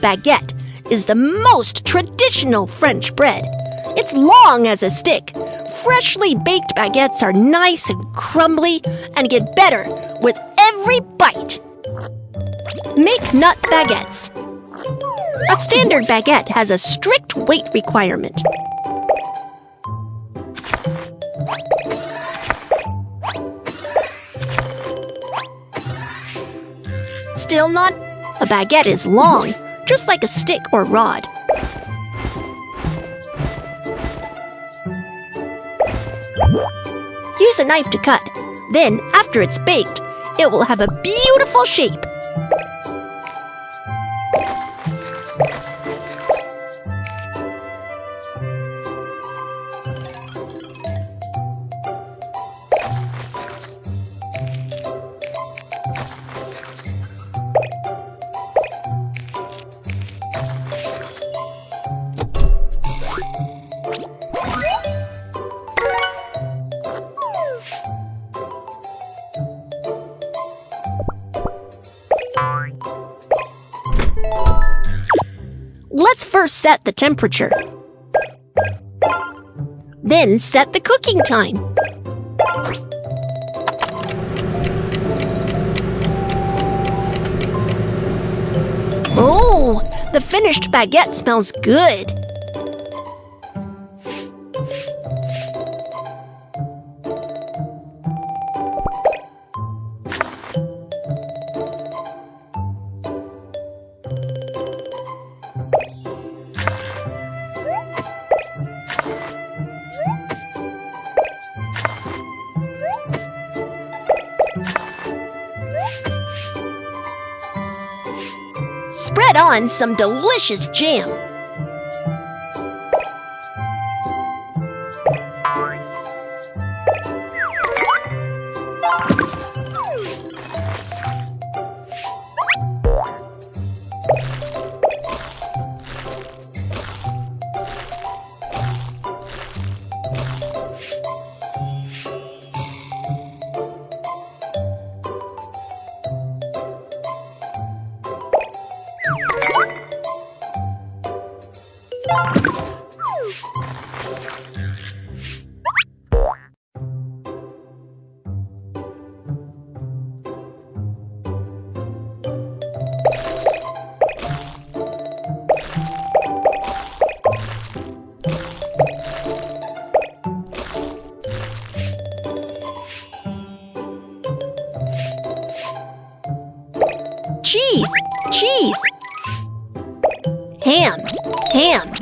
baguette is the most traditional French bread. It's long as a stick. Freshly baked baguettes are nice and crumbly and get better with every bite. Make nut baguettes. A standard baguette has a strict weight requirement. Still not? A baguette is long, just like a stick or rod. Use a knife to cut. Then, after it's baked, it will have a beautiful shape. Let's first set the temperature. Then set the cooking time. Oh, the finished baguette smells good. Spread on some delicious jam. Cheese, cheese. Ham, ham.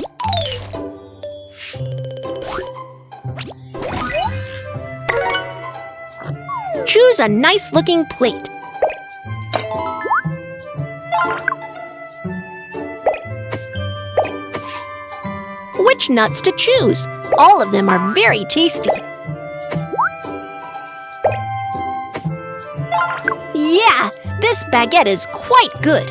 Choose a nice-looking plate. Which nuts to choose? All of them are very tasty. Yeah, this baguette is quite good.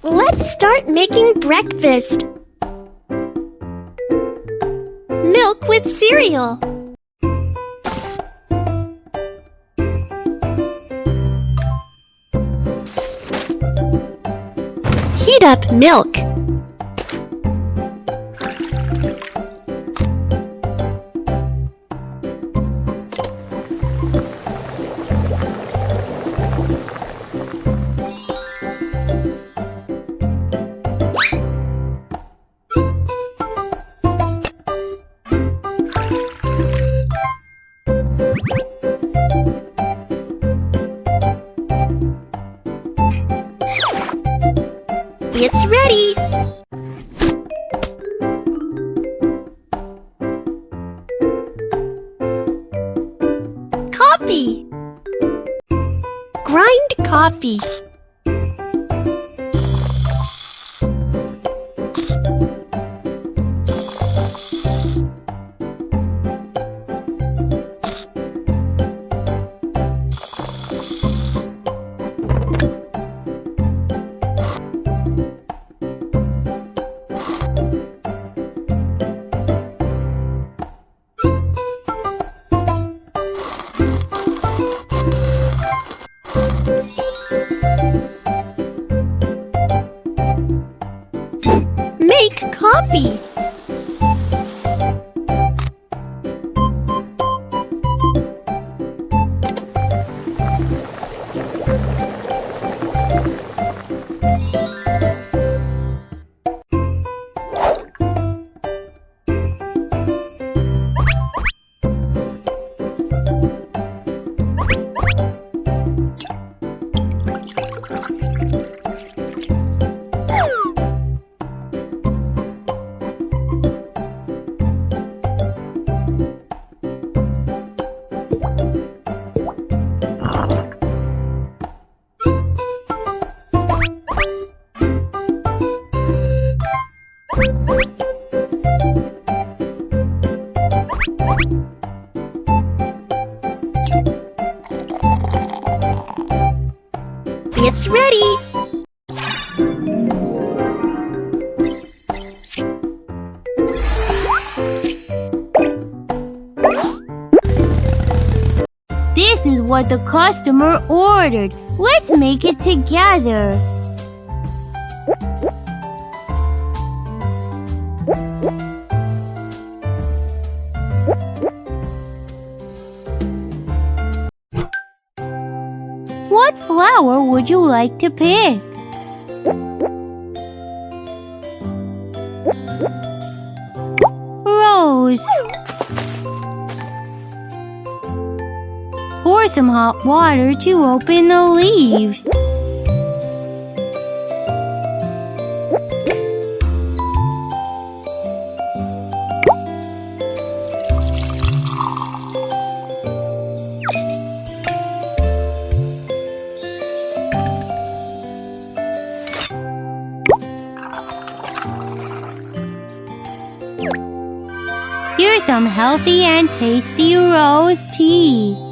Let's start making breakfast. Milk with cereal. Heat up milk. coffee. Grind coffee. Make coffee. It's ready! This is what the customer ordered. Let's make it together. What flower would you like to pick? Rose. Pour some hot water to open the leaves. Here's some healthy and tasty rose tea.